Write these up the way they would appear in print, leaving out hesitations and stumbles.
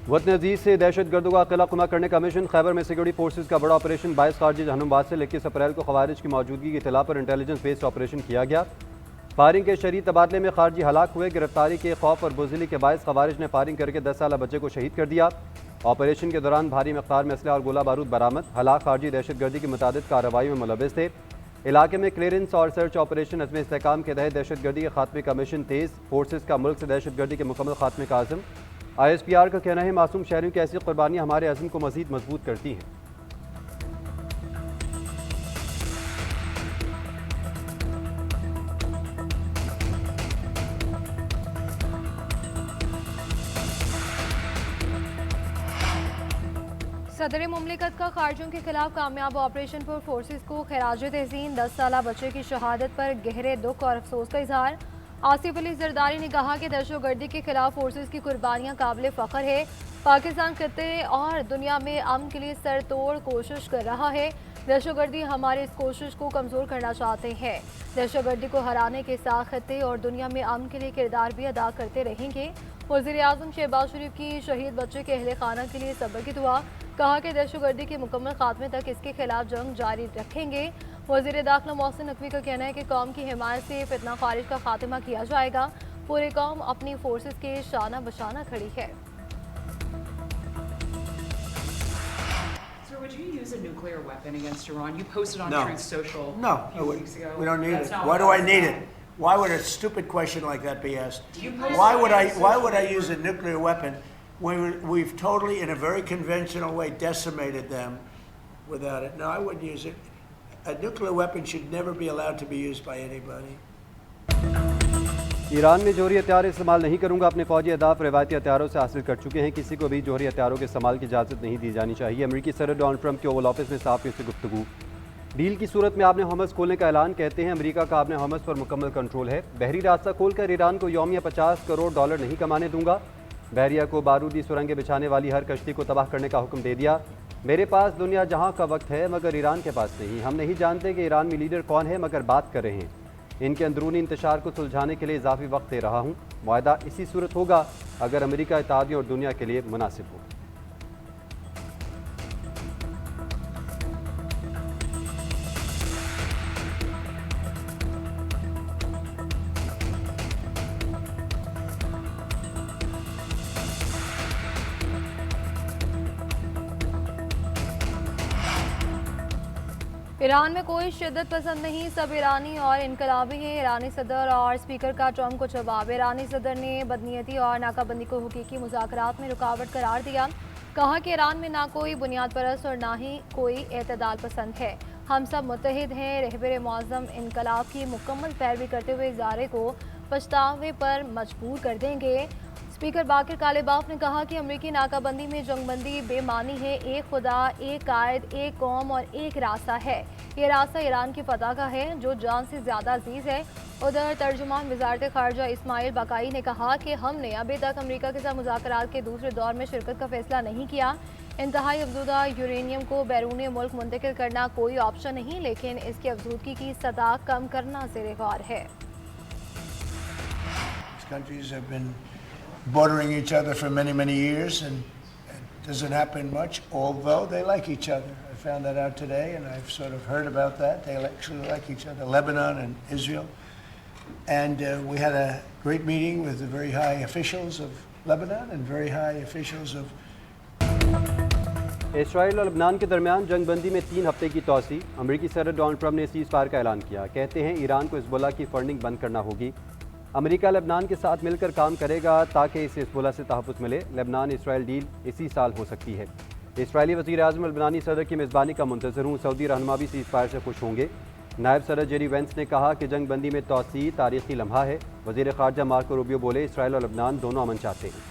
वतन अजीज से दहशत गर्दों का किला कुमा करने का मिशन। खैबर में सिक्योरिटी फोर्सेज का बड़ा ऑपरेशन। 22 खारजी जहनुमाबाद से 21 अप्रैल को खवारिज की मौजूदगी की इतला पर इंटेलिजेंस बेस्ड ऑपरेशन किया गया। फायरिंग के शरीर तबादले में खारजी हलाक हुए। गिरफ्तारी के खौफ और बुजदिली के बायस खवारिज ने फायरिंग करके 10 साल बच्चे को शहीद कर दिया। ऑपरेशन के दौरान भारी मकदार में असलहा और गोला बारूद बरामद। हलाक खारजी दहशत गर्दी की मुतादिद कार्रवाई में मुलविस थे। इलाके में क्लियरेंस और सर्च ऑपरेशन अज़्म इस्तेहकाम के तहत दहशत गर्दी के खात्मे का मिशन तेज़। फोर्सेज का मुल्क से दहशत गर्दी के मुकम्मल खात्मे का आज़म। ISPR का कहना है मासूम शहरियों की ऐसी कुर्बानियाँ हमारे अज़्म को मज़ीद मजबूत करती हैं। सदर मुमलिकत का खारजियों के खिलाफ कामयाब ऑपरेशन पर फोर्सेज को खराज तहसीन। 10 साल बच्चे की शहादत पर गहरे दुख और अफसोस का इजहार। आसिफ अली जरदारी ने कहा कि दहशतगर्दी के खिलाफ फोर्सेज की कुर्बानियां काबिल फ़ख्र है। पाकिस्तान खत्ते और दुनिया में अमन के लिए सर तोड़ कोशिश कर रहा है। दहशतगर्दी हमारी इस कोशिश को कमज़ोर करना चाहते हैं। दहशतगर्दी को हराने के साथ खत्ते और दुनिया में अमन के लिए किरदार भी अदा करते रहेंगे। वज़ीर आज़म शहबाज शरीफ की शहीद बच्चे के अहले खाना के लिए सब्र की दुआ। कहा कि दहशतगर्दी के मुकम्मल खात्मे तक इसके खिलाफ जंग जारी रखेंगे। वज़ीर दाखिला मोहसिन नकवी का कहना है कि कौम की हिमायत से फितना खारिज का खात्मा किया जाएगा। पूरी कौम अपनी फोर्सेस के शाना बशाना खड़ी है। Sir, would you use a nuclear weapon against Iran? You posted on No. Truth Social No, a few weeks ago. we don't need That's it. not Why what do I was need said. it? Why would a stupid question like that be asked? You posted Why on would I? Truth Why Social would I that use a nuclear weapon when we've totally, in a very conventional way, decimated them without it? No, I wouldn't use it. A nuclear weapon should never be allowed to be used by anybody. Iran में जोहरी हथियार इस्तेमाल नहीं करूंगा। अपने फौजी अहदाफ रवायती हथियारों से हासिल कर चुके हैं। किसी को भी जोहरी हथियारों के इस्तेमाल की इजाज़त नहीं दी जानी चाहिए। अमेरिकी सदर डोनाल्ड ट्रंप के ओवल ऑफिस में सहाफ़ियों से गुफ्तगू। डील की सूरत में आपने हमस खोलने का ऐलान। कहते हैं अमेरिका का आपने हमस पर मुकम्मल कंट्रोल है। बहरी रास्ता खोलकर ईरान को यौमिया $50 करोड़ नहीं कमाने दूंगा। बहरिया को बारूदी सुरंगें बिछाने वाली हर कश्ती को तबाह करने का हुक्म दे दिया। मेरे पास दुनिया जहां का वक्त है मगर ईरान के पास नहीं। हम नहीं जानते कि ईरान में लीडर कौन है मगर बात कर रहे हैं। इनके अंदरूनी इंतशार को सुलझाने के लिए इजाफी वक्त दे रहा हूँ। मुआहदा इसी सूरत होगा अगर अमेरिका इत्तेहादियों और दुनिया के लिए मुनासिब हो। ईरान में कोई शिद्दत पसंद नहीं, सब ईरानी और इनकलाबी हैं। ईरानी सदर और स्पीकर का ट्रंप को जवाब। ईरानी सदर ने बदनीयती और नाकाबंदी को हकीकी मुज़ाकरात में रुकावट करार दिया। कहा कि ईरान में ना कोई बुनियाद परस्त और ना ही कोई एतदाल पसंद है। हम सब मुत्तहिद हैं। रहबर मुअज़्ज़म इनकलाब की मुकम्मल पैरवी करते हुए इदारे को पछतावे पर मजबूर कर देंगे। स्पीकर बाकिर कालिबाफ ने कहा कि अमरीकी नाकाबंदी में जंगबंदी बेमानी है। एक खुदा, एक कायद, एक कौम और एक रास्ता है। ये रास्ता ईरान की फतह का है जो जान से ज़्यादा अजीज़ है। उधर तर्जुमान वज़ारत ख़ारजा इस्माइल बकाई ने कहा कि हमने अभी तक अमरीका के साथ मुज़ाकरात के दूसरे दौर में शिरकत का फैसला नहीं किया। इंतहाई अफज़ूदा यूरेनियम को बैरून मुल्क मुंतकिल करना कोई ऑप्शन नहीं, लेकिन इसकी अफजूदगी की सतह कम करना ज़ेर गौर है। Bordering each other for many, many years, and it doesn't happen much, although they like each other. I found that out today, and I've sort of heard about that. They actually like each other, Lebanon and Israel. And we had a great meeting with the very high officials of Lebanon and very high officials of Israel और लबनान के दरमियान जंगबंदी में 3 हफ्ते की तोसी। अमेरिकी सदर Donald Trump ने seize fire का ऐलान किया। कहते हैं ईरान को हिज़्बुल्लाह की फंडिंग बंद करना होगी। अमेरिका लेबनान के साथ मिलकर काम करेगा ताकि इसे हिज़्बुल्लाह से तहफ़्फ़ुज़ मिले। लेबनान इसराइल डील इसी साल हो सकती है। इसराइली वज़ीर आज़म लबनानी सदर की मेज़बानी का मुंतज़िर हूँ। सऊदी रहनुमा भी सीज़ फायर से खुश होंगे। नायब सदर जेरी वेंस ने कहा कि जंग बंदी में तोसी तारीख़ी लम्हा है। वज़ीर ख़ारजा मार्को रूबियो बोले इसराइल और लबनान दोनों अमन चाहते हैं।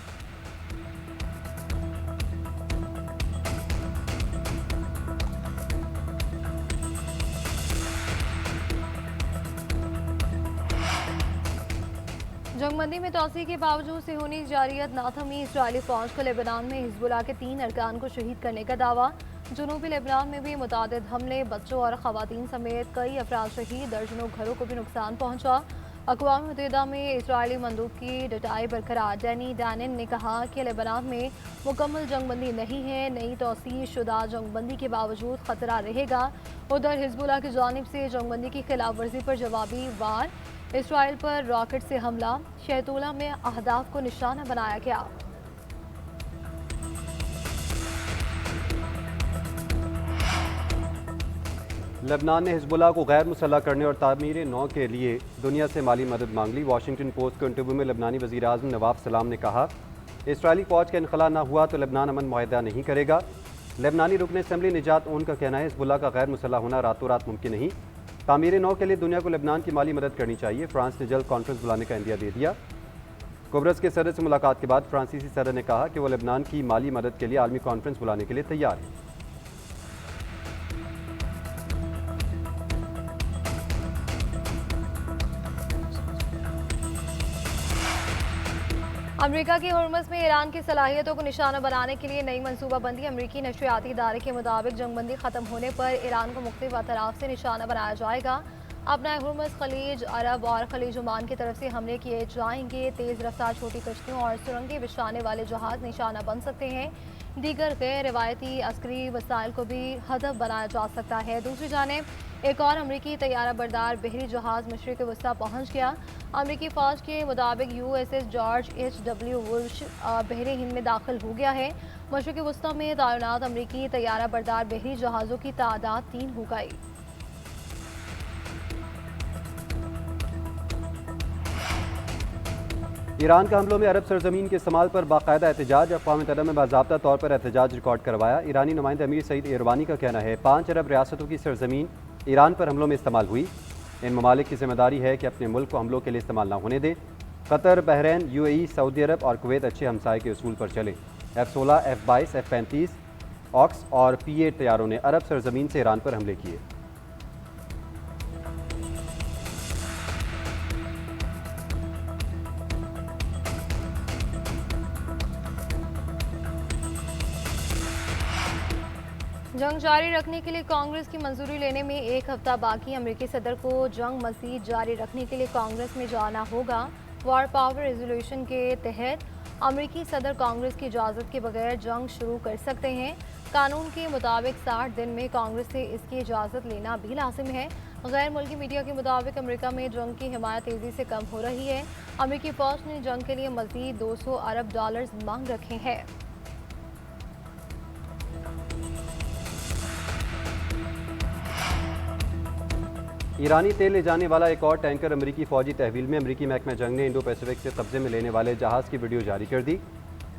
जंगबंदी में तोसी के बावजूद सिहोनी जारियत ना थमी। इसराइली फौज को लेबनान में हिज़्बुल्लाह के 3 अरकान को शहीद करने का दावा। जनूबी लेबनान में भी मुतादिद हमले, बच्चों और ख़वातीन समेत कई अफराद शहीद, दर्जनों घरों को भी नुकसान पहुँचा। अक़वाम मुत्तहिदा में इसराइली मंदूब की डटाई बरकरार। डैनी डैनिन ने कहा कि लेबनान में मुकम्मल जंगबंदी नहीं है, नई तौसीर शुदा जंगबंदी के बावजूद खतरा रहेगा। उधर हिजबुल्लाह की जानिब से जंगबंदी की खिलाफ वर्जी पर जवाबी वार। इसराइल पर रॉकेट से हमला, शैतूला में अहदाफ को निशाना बनाया गया। लेबनान ने हिजबुल्लाह को गैर मुसल्लह करने और तामीर नौ के लिए दुनिया से माली मदद मांग ली। वाशिंगटन पोस्ट को इंटरव्यू में लेबनानी वज़ीर आज़म नवाफ सलाम ने कहा, इसराइली फ़ौज का इनखला न हुआ तो लेबनान अमन मुआहदा नहीं करेगा। लेबनानी रुकन असम्बली निजात ऊन का कहना है, हिजबुल्लाह का गैर मुसल्लह होना रातों रात मुमकिन नहीं। तामीर नौ के लिए दुनिया को लेबनान की माली मदद करनी चाहिए। फ्रांस ने जल्द कॉन्फ्रेंस बुलाने का इंदिया दे दिया। कुब्रस के सदर से मुलाकात के बाद फ्रांसीसी सदर ने कहा कि वो लेबनान की माली मदद के लिए आलमी कॉन्फ्रेंस बुलाने के लिए तैयार है। अमेरिका की हुर्मुज़ में ईरान की सलाहियतों को निशाना बनाने के लिए नई मनसूबाबंदी। अमेरिकी नशरियाती इदारे के मुताबिक जंगबंदी ख़त्म होने पर ईरान को मुख्तलिफ अतराफ से निशाना बनाया जाएगा। अपना हुर्मुज़ खलीज अरब और खलीज ओमान की तरफ से हमले किए जाएंगे। तेज़ रफ्तार छोटी कश्तियों और सुरंगें बिछाने वाले जहाज़ निशाना बन सकते हैं। दीगर गैर रिवायती अस्करी वसाइल को भी हदफ बनाया जा सकता है। दूसरी जानिब एक और अमरीकी तैयारा बरदार बहरी जहाज़ मशरिक़ वस्ता पहुँच गया। अमरीकी फ़ौज के मुताबिक USS जॉर्ज H.W. बुश बहरी हिंद में दाखिल हो गया है। मशरिक़ वस्ता में तैनात अमरीकी तैयारा बरदार बहरी जहाज़ों की तादाद 3 हो गई। ईरान का हमलों में अरब सरजमीन के इस्तेमाल पर बाकायदा एहतजाज। अक़वाम मुत्तहिदा में बाज़ाब्ता तौर पर एहतजाज रिकॉर्ड करवाया। ईरानी नुमाइंदा अमीर सईद एरवानी का कहना है, 5 अरब रियासतों की सरजमीन ईरान पर हमलों में इस्तेमाल हुई। इन ममालिक की जिम्मेदारी है कि अपने मुल्क को हमलों के लिए इस्तेमाल ना होने दें। कतर, बहरीन, UAE, सऊदी अरब और कुवैत अच्छे हमसाये के उसूल पर चले। F-16, F-22, F-35 ऑक्स और P-8 तैयारों ने अरब सरजमीन से ईरान पर हमले किए। जंग जारी रखने के लिए कांग्रेस की मंजूरी लेने में 1 हफ्ता बाकी। अमेरिकी सदर को जंग मज़ीद जारी रखने के लिए कांग्रेस में जाना होगा। वार पावर रेजोल्यूशन के तहत अमेरिकी सदर कांग्रेस की इजाज़त के बगैर जंग शुरू कर सकते हैं। कानून के मुताबिक 60 दिन में कांग्रेस से इसकी इजाज़त लेना भी लाजिम है। गैर मुल्की मीडिया के मुताबिक अमेरिका में जंग की हिमायत तेज़ी से कम हो रही है। अमेरिकी फ़ौज ने जंग के लिए मज़ीद 200 अरब डॉलर्स मांग रखे हैं। ईरानी तेल ले जाने वाला एक और टैंकर अमरीकी फ़ौजी तहवील में। अमरीकी महकमा जंग ने इंडो पैसिफिक से कब्जे में लेने वाले जहाज़ की वीडियो जारी कर दी।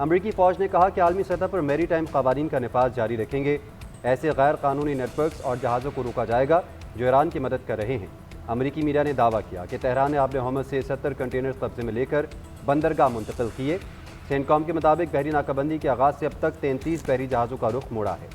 अमरीकी फ़ौज ने कहा कि आलमी सतह पर मैरी टाइम क़वानीन का नफाज जारी रखेंगे। ऐसे गैर कानूनी नेटवर्क्स और जहाज़ों को रोका जाएगा जो ईरान की मदद कर रहे हैं। अमरीकी मीडिया ने दावा किया कि तेहरान ने आबले होमस से 70 कंटेनर कब्जे में लेकर बंदरगाह मुंतकिल किए। सेंटकॉम के मुताबिक बहरी नाकाबंदी के आगाज़ से अब तक 33 बहरी जहाज़ों का रुख मोड़ा है।